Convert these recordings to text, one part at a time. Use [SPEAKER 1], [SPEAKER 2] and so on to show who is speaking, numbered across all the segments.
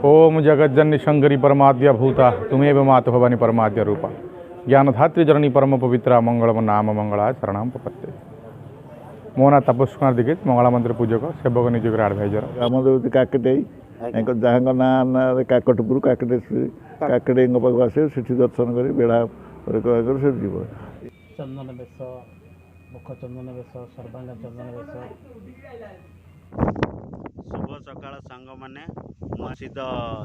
[SPEAKER 1] ओम जगज्जननी शंकरी परमाद्या भूता तुम्हें मात भवानी परमाद्या रूपा ज्ञानधात्री जननी परम पवित्रा मंगलम नाम मंगला शरणाम पपत्ते। मो ना तपस कुमार दीक्षित मंगला मंदिर पूजक सेवक निजोग एडभाइजर
[SPEAKER 2] आम देवती काकटे जहाँ ना काकटपुर काकटेश्वरी काकटे पाक आसे दर्शन कर बेढ़ा से जीव
[SPEAKER 3] चंदन बेश मुख चंदन बेश सर्वांग चंदन बेश।
[SPEAKER 4] शुभ सकाळ सांग मैंने प्रसिद्ध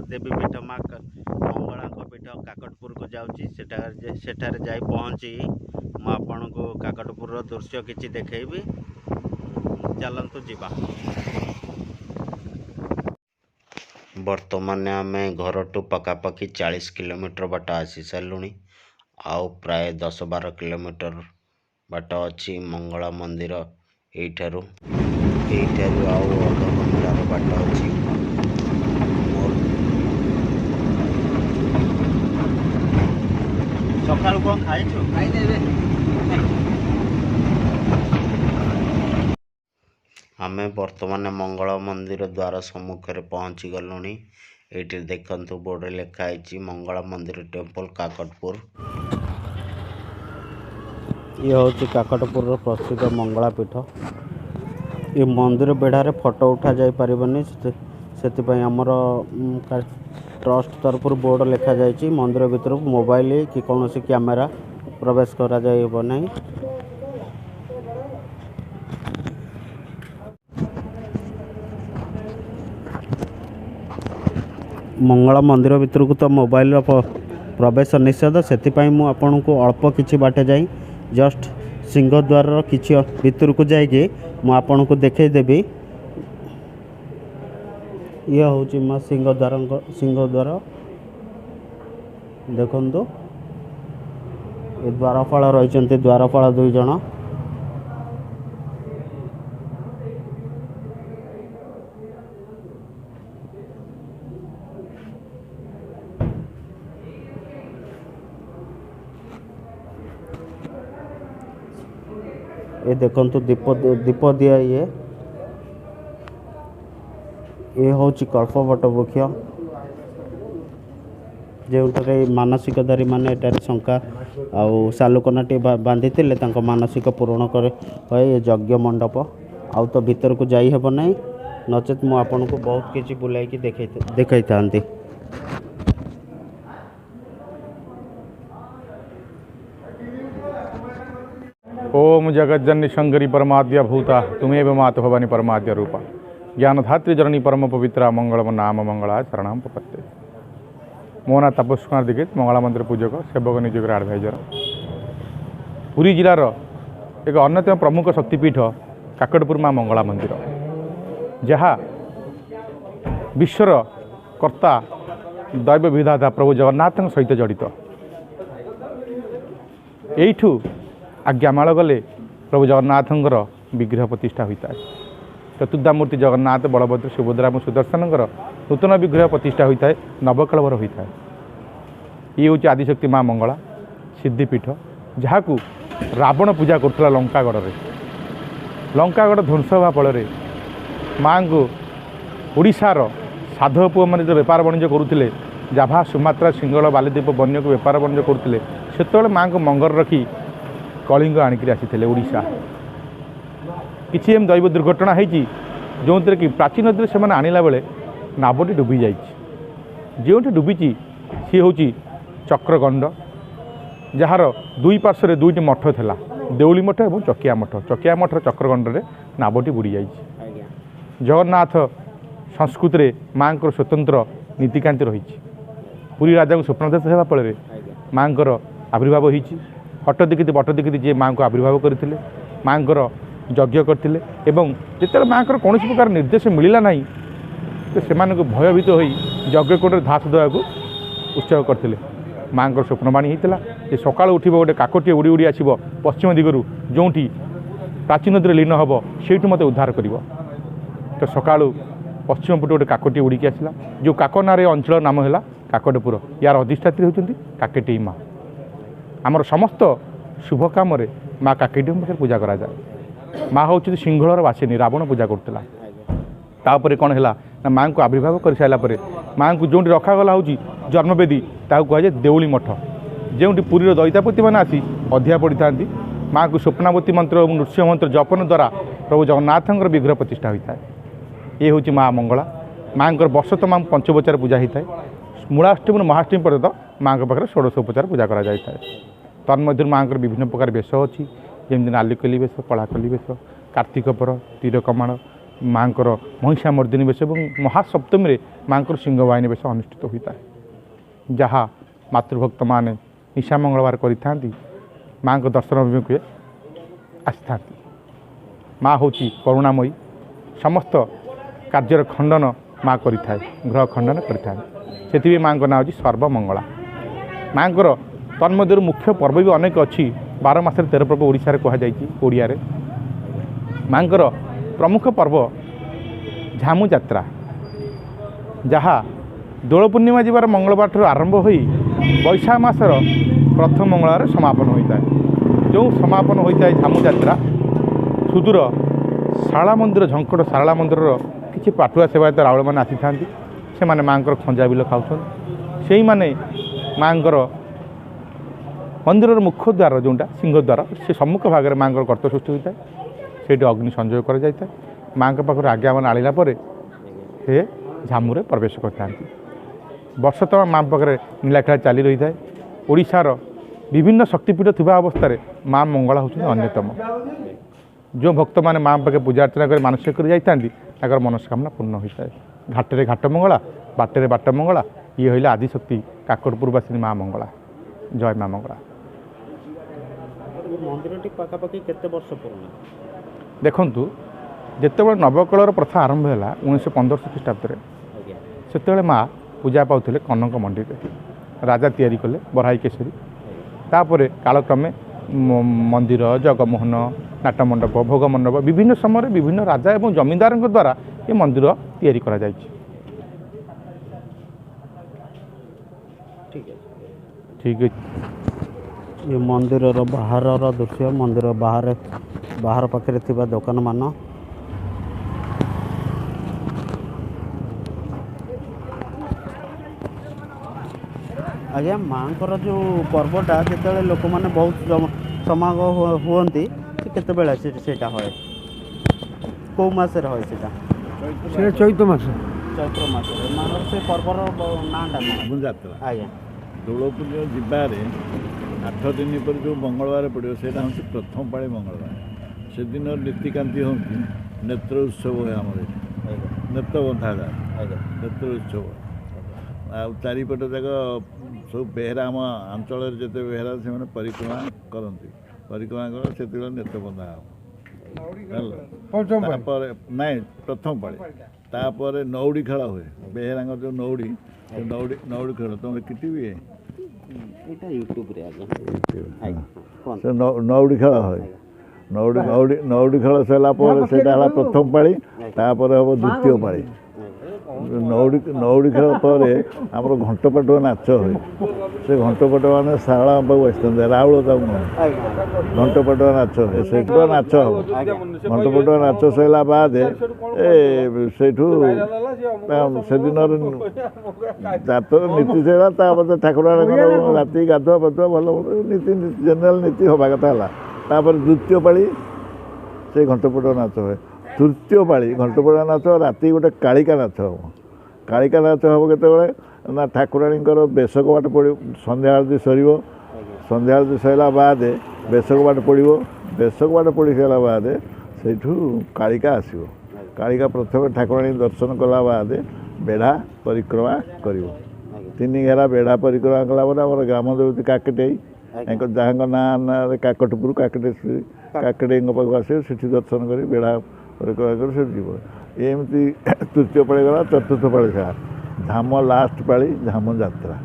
[SPEAKER 4] देवी पीठ माँ मंगला पीठ काकटपुर को जाऊँगी सेठारे जाई पहुँची मु आपण को काकटपुर दृश्य किसी देखी चलतु जीवा। बर्तमान आम घर टू पखापाखि 40 किलोमीटर बाट आसी सारूँ आउ प्राय 10-12 किलोमीटर बाट अच्छी मंगला मंदिर यू आउ अधघंटार बाट अच्छी सका कौन खाई आमे वर्तमान मंगला मंदिर द्वार सम्मुखें पहुँची गलुँ। ये देखु बोर्ड लिखाई मंगला मंदिर टेम्पल काकटपुर।
[SPEAKER 3] ये हूँ काकटपुर प्रसिद्ध मंगला पीठ। ये मंदिर बेढ़ारे फोटो उठा जाई पारिबनी से आमर ट्रस्ट तरफ बोर्ड लिखा जाइए मंदिर भीतर मोबाइल कि कौन सी कैमेरा प्रवेश करा जाइब नहीं। मंगला मंदिर भीतर को तो मोबाइल प्रवेश निषेध से मु आपन को अल्प किछि बाटे जाई जस्ट सिंहद्वार किछि भीतर को जाइए मु आपन को देखै देबी। ये हूँ माँ सिंहद्वार देखु ये द्वारपाल रही द्वारपाल 2 जन। ये देखु दीप दिया ये हूँ कल्पवट वृक्ष जो मानसिकधारी मैंने शंका आउ सालुकनाटी बांधी मानसिक पूरण करे ये यज्ञ मंडप आउ तो भीतर को जाई हेब नहीं नचेत मु आपन को बहुत किसी बुलाई देखई थांती।
[SPEAKER 1] ओम जगज्जननी शंकरी परमाद्या भूता तुम्हें मात भवानी परमाद्या रूपा ज्ञानधात्री जननी परम पवित्रा मंगलम नाम मंगला शरणाम पपत्ते। मो ना तपस कुमार दीक्षित मंगला मंदिर पूजक सेवक निजोग एडभाइजर। पुरी जिलार एक अन्यतम प्रमुख शक्तिपीठ काकटपुर माँ मंगला मंदिर जहाँ विश्वर कर्ता दैव विधाता प्रभु जगन्नाथ सहित जड़ित। यू आज्ञामाल गले प्रभु जगन्नाथ विग्रह प्रतिष्ठा होता है। चतुर्धामूर्ति जगन्नाथ बलभद्र सुभद्रा और सुदर्शन नूतन विग्रह प्रतिष्ठा होता है नवकलवर होता है। ये हूँ आदिशक्ति माँ मंगला सिद्धिपीठ जहाँ को रावण पूजा करुला लंकागढ़ में। लंकागढ़ ध्वंस होगा फल माँ को ओडिशार साधव पुओ मैंने जो बेपार वाणिज्य करुले जाभा सुमात्रा सिंहल बालीद्वीप बन्य को बेपार वाणिज्य करुले से माँ को मंगर रखी कलिंग आणिक आसी ओडिशा। किसी एम दैव दुर्घटना होती जो थे कि प्राचीन नदी से आणला बेले नावटी डुबी जो डुबी सी हूँ चक्रगंड जार दुई पार्श्व 2टी मठ था देउली मठ और चकिया मठर चक्रगंड में नावटी बुड़ी जा। जगन्नाथ संस्कृति में माँ को स्वतंत्र नीतिकांति रही। पुरी राजा को स्वप्नादेश होगा फल माँ आविर्भाव होती हट देखी बट देखी जी माँ को आविर्भाव करते माँ यज्ञ करते जिते माँ को कौन प्रकार निर्देश मिलला ना तो से भयभीत हो यज्ञ कोटे धास देवा उत्सव करते। माँ को स्वप्नवाणी होता कि सका उठ गोटे काकटे उड़ी उड़ी आसो पश्चिम दिगरू जो प्राचीन नदी लीन हम से मत उद्धार कर। तो सका पश्चिम पटे गोटे काकटे उड़ी आसला जो काकनार अंचल नाम है काकटपुर। यार अधिष्ठात्री होती काकेटी माँ। आमर समस्त शुभ काम माँ काकेटी पाखे पूजा करा जाए। माँ हूँ सिंहलर बासिनी रावण पूजा करुला तापर कौन है ना माँ को आविर्भाव कर सारापर माँ को जो रखागला हूँ जन्मवेदी कहुए देउली मठ जो पुरीर दैतापति मैंने आसी अधिया पड़ी था माँ को स्वप्नावती मंत्र और नृसिंह मंत्र जपन द्वारा प्रभु जगन्नाथ विग्रह प्रतिष्ठा होता है। ये हूँ माँ मंगला माँ वर्ष तमाम पंचोपचार पूजा होता है। मूलाष्टमी महाष्टमी पर्यंत माँ पाखे षोड़शोपचार पूजा करा जाता है। तन्मध्य माँ विभिन्न प्रकार बेश अच्छी जमी नालिकली बेश कलाकली बेश कार्तिक पर तीर कमाण माँ महिषा मर्दिनी बेश और महासप्तमी माँ सिंहवाहिनी बेश अनुष्ठित होता है। जहाँ मातृभक्त मैंने निशा मंगलवार करी माँ को दर्शन अभिमुखे आसी था। माँ हूँ करुणामयी समस्त कार्यर खंडन माँ करी ग्रह खंडन करी माँ ना हूँ सर्वमंगला। माँ तन्मध्य मुख्य पर्व भी अनेक अच्छी 12 मास 13 पर्व ओडिशा रे कहा जाइछि। ओडिया रे माँ प्रमुख पर्व झामु यात्रा जहाँ दोल पूर्णिमा जीवार मंगलवार ठार आरंभ हो बैशाख मासर प्रथम मंगलवार समापन होता है। जो समापन होता है झामु यात्रा सुदूर शारला मंदिर झंकट शारला मंदिर किसी पाटुआ सेवायत राउल मैंने आसी था से माने माँ खंजा बिल खाऊन से माने माँ मंदिर मुख्य द्वार जोटा सिंहद्वार से सम्मुख भाग में माँ गर्त सृष्टि होता है। से अग्नि संजोग कर जाता है। माँ पाखे आज्ञा मान आनिला से झामुरे प्रवेश करता वर्ष तमाम माँ पाखे नीलाखेला चली रही है। ओडिशार विभिन्न शक्तिपीठ थिबा अवस्था माँ मंगला होती अन्यतम। जो भक्त मैंने माँ पाखे पूजा अर्चना कर मानसिक कर जाता मनस्कामना पूर्ण होता है। घाटे घाट मंगला बाटे बाट मंगला ये हईले आदिशक्ति काकटपुरवासिनी माँ मंगला। जय माँ मंगला।
[SPEAKER 3] मंदिर पाखापाखि केते वर्ष पुराना
[SPEAKER 1] देखु जिते नवकलर प्रथा आरंभ है 1915 ख्रीष्टाब्द से माँ पूजा पाते कनक मंडी राजा तैयारी कले बराई केशरी तापर कालक्रमे मंदिर जगमोहन नाटमंडप भोगमंडप विभिन्न समय विभिन्न राजा एवं जमींदार द्वारा ये मंदिर तैयारी करा जायछि। ठीक है।
[SPEAKER 3] ये मंदिर बाहर दृश्य मंदिर बाहर पाखे थिबा दुकान मान आज्ञा माँ जो पर्वटा जो लोक मैंने बहुत समागम हुए केत सेटा है कौ मस
[SPEAKER 5] चैत मास
[SPEAKER 3] चैत्र मास माँ से पर्वर नाटा
[SPEAKER 2] जात्रा
[SPEAKER 3] आज्ञा
[SPEAKER 2] दोल पूजा जीवार 8 दिन पर जो मंगलवार पड़ो से प्रथम पाड़ी मंगलवार से दिन नीतिकांति हूँ नेत्र उत्सव है आम नेत्र बंधा नेत्र उत्सव आ चारिपट जाक सब बेहरा आम अंचल जिते बेहरा से परिक्रमा करती परिक्रमा कर से नेत्र बंधा ना प्रथम पाड़ी तापर नौड़ी खेल हुए बेहरा जो नौड़ी नौड़ी खेल तुम किटी भी से नौड़ी खेल हुए नौड़ी खेल सारापर से प्रथम पाड़ी तापर हम द्वितीय पाड़ी नौड़ी खेल पर आमर घंटपाटुआ नाच हुए से घंटपाटुआ मैंने सारा बसते राउल घंटपाटुआ नाच हुए से नाच हम घंटपाटुआ नाच सरला बाद से दिन जातर नीति सैला ठाकुर राति गाधुआ पाधुआ भल नीति जेनेल नीति हवा कथा है। द्वितीय पाड़ी से घंटपाटुआ नाच हुए। तृतीय पाड़ी घंटपाटुआ नाच राति गोटे कालिका नाच हम कालिका नाच हम केत ना ठाकुराणी बेशक बाट पड़ संध्या आरती सर संध्या आरती सरला बाद बेशक बाट पड़ो बेशक बाट पड़ सारा बाद से कालिका आसो कालिका प्रथम ठाकुराणी दर्शन कला बाद बेढ़ा परिक्रमा कर 3 घेरा बेढ़ा परिक्रमा कलापर आम ग्राम देवती काकटे जहाँ ना काकटपुर काकटेश्वरी काकटे पाक आस दर्शन कर बेढ़ा परिक्रमा कर से जीव एमती तृतीय पाड़ी गला चतुर्थ पाड़ी सा धाम लास्ट पाड़ी धाम यात्रा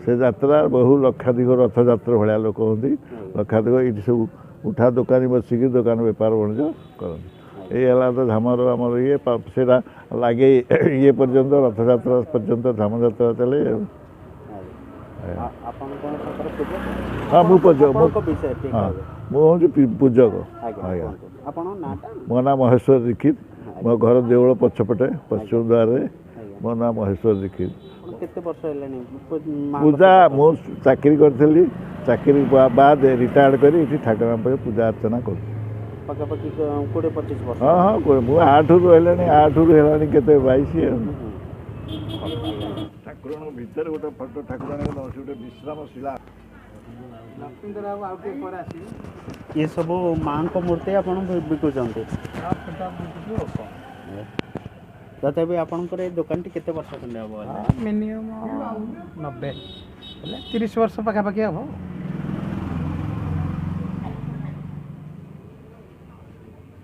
[SPEAKER 2] से यात्रा बहु लक्षाधिक रथ यात्रा भाया लोक होती लक्षाधिक ये सब उठा दुकानी बसिकी दुकान बेपार वाणिज्य करते ये तो धामर आमर ये से लगे ये पर्यंत रथ यात्रा पर्यंत धाम यात्रा चले। हाँ मुझे पूजक आज्ञा मो ना महेश्वर दीक्षित ମୋ ଘର ଦେଉଳ ପଛପଟେ ପଶ୍ଚିମ ଦ୍ୱାରରେ
[SPEAKER 3] ଆଜ୍ଞା
[SPEAKER 2] ମୋ ନାଁ ମହେଶ୍ୱର ଦୀକ୍ଷିତ।
[SPEAKER 3] ଆପଣ କେତେ ବର୍ଷ ହେଲାଣି ମାଙ୍କ
[SPEAKER 2] ପୂଜା
[SPEAKER 3] ସହିତ?
[SPEAKER 2] ମୁଁ ଚାକିରି କରିଥିଲି, ଚାକିରି ବାଦ ରିଟାୟାର୍ଡ଼ କରି ଏଠି ଠାକୁରଙ୍କ ପାଖରେ ପୂଜା ଅର୍ଚ୍ଚନା କରୁଛି।
[SPEAKER 3] ପାଖାପାଖି 20-25 ବର୍ଷ।
[SPEAKER 2] ହଁ ହଁ ମୁଁ 8ରୁ ହେଲାଣି, 8ରୁ ହେଲାଣି କେତେ 22 ଆଉ। ଠାକୁରଙ୍କ ଭିତରେ ଗୋଟେ ଫଟୋ ଠାକୁରାଣୀଙ୍କ ଅଛି, ଗୋଟେ ବିଶ୍ରାମ ଶିଳା।
[SPEAKER 3] ये सब माँ को मूर्ति ଆପଣ ବିକୁଛନ୍ତି? ତଥାପି ଆପଣଙ୍କର ଏଇ ଦୋକାନଟି କେତେ ବର୍ଷ ଖଣ୍ଡେ ହେବ?
[SPEAKER 5] ମିନିମମ୍ 90 ହେଲେ 30 ବର୍ଷ ପାଖାପାଖି ହେବ।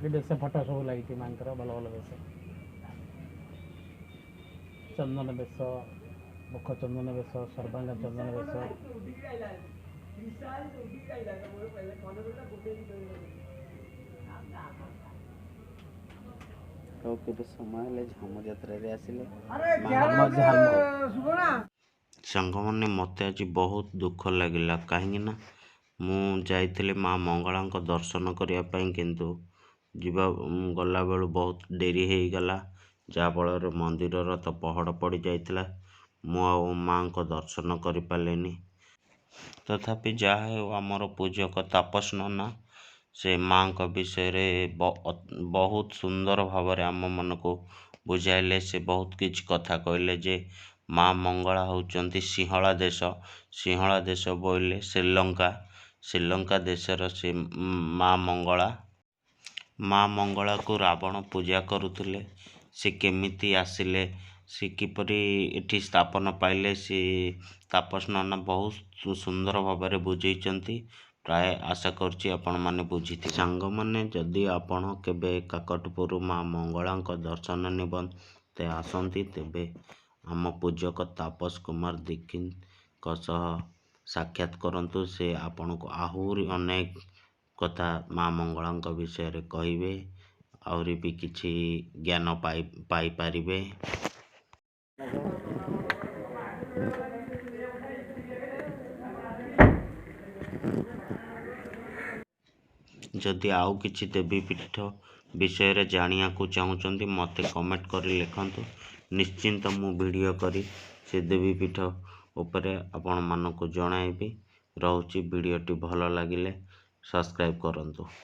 [SPEAKER 5] ବେଶ ଫଟୋ ସବୁ ଲାଗିଛି ମାଙ୍କର, ଭଲ ଭଲ ବେଶ, ଚନ୍ଦନ ବେଶ, ମୁଖ ଚନ୍ଦନ ବେଶ, ସର୍ବାଙ୍ଗ ଚନ୍ଦନ ବେଶ।
[SPEAKER 3] ଆଉ କେବେ ସମୟ ହେଲେ ଝାମୁ ଯାତ୍ରାରେ ଆସିଲେ
[SPEAKER 4] ସାଙ୍ଗମାନେ ମୋତେ ଆଜି ବହୁତ ଦୁଃଖ ଲାଗିଲା, କାହିଁକି ନା ମୁଁ ଯାଇଥିଲି ମା ମଙ୍ଗଳାଙ୍କ ଦର୍ଶନ କରିବା ପାଇଁ, କିନ୍ତୁ ଗଲାବେଳୁ ବହୁତ ଡେରି ହେଇଗଲା, ଯାହାଫଳରେ ମନ୍ଦିରର ତ ପହଡ଼ ପଡ଼ି ଯାଇଥିଲା। ମୁଁ ଆଉ ମାଙ୍କ ଦର୍ଶନ କରିପାରିଲିନି। ତଥାପି ଯାହା ହେଉ ଆମର ପୂଜକ ତାପସ ନନା ସେ ମାଙ୍କ ବିଷୟରେ ବହୁତ ସୁନ୍ଦର ଭାବରେ ଆମମାନଙ୍କୁ ବୁଝାଇଲେ। ସେ ବହୁତ କିଛି କଥା କହିଲେ ଯେ ମା ମଙ୍ଗଳା ହେଉଛନ୍ତି ସିଂହଳା ଦେଶ, ସିଂହଳା ଦେଶ ବୋଇଲେ ଶ୍ରୀଲଙ୍କା ଦେଶର ସେ ମା ମଙ୍ଗଳାକୁ ରାବଣ ପୂଜା କରୁଥିଲେ। ସେ କେମିତି ଆସିଲେ, ସେ କିପରି ଏଠି ସ୍ଥାପନ ପାଇଲେ, ସେ ତାପସ ନନା ବହୁତ ସୁନ୍ଦର ଭାବରେ ବୁଝେଇଛନ୍ତି। ପ୍ରାୟ ଆଶା କରୁଛି ଆପଣମାନେ ବୁଝିଥିବେ। ସାଙ୍ଗମାନେ, ଯଦି ଆପଣ କେବେ କାକଟପୁର ମା ମଙ୍ଗଳାଙ୍କ ଦର୍ଶନ ନିମନ୍ତେ ଆସନ୍ତି, ତେବେ ଆମ ପୂଜକ ତାପସ କୁମାର ଦୀକ୍ଷିତଙ୍କ ସହ ସାକ୍ଷାତ କରନ୍ତୁ। ସେ ଆପଣଙ୍କୁ ଆହୁରି ଅନେକ କଥା ମା ମଙ୍ଗଳାଙ୍କ ବିଷୟରେ କହିବେ, ଆହୁରି ବି କିଛି ଜ୍ଞାନ ପାଇପାରିବେ। ଯଦି ଆଉ କିଛି ଦେବୀପୀଠ ବିଷୟରେ ଜାଣିବାକୁ ଚାହୁଁଛନ୍ତି, ମୋତେ କମେଣ୍ଟ କରି ଲେଖନ୍ତୁ। ନିଶ୍ଚିନ୍ତ ମୁଁ ଭିଡ଼ିଓ କରି ସେ ଦେବୀପୀଠ ଉପରେ ଆପଣମାନଙ୍କୁ ଜଣାଇବି। ରହୁଛି, ଭିଡ଼ିଓଟି ଭଲ ଲାଗିଲେ ସବସ୍କ୍ରାଇବ୍ କରନ୍ତୁ।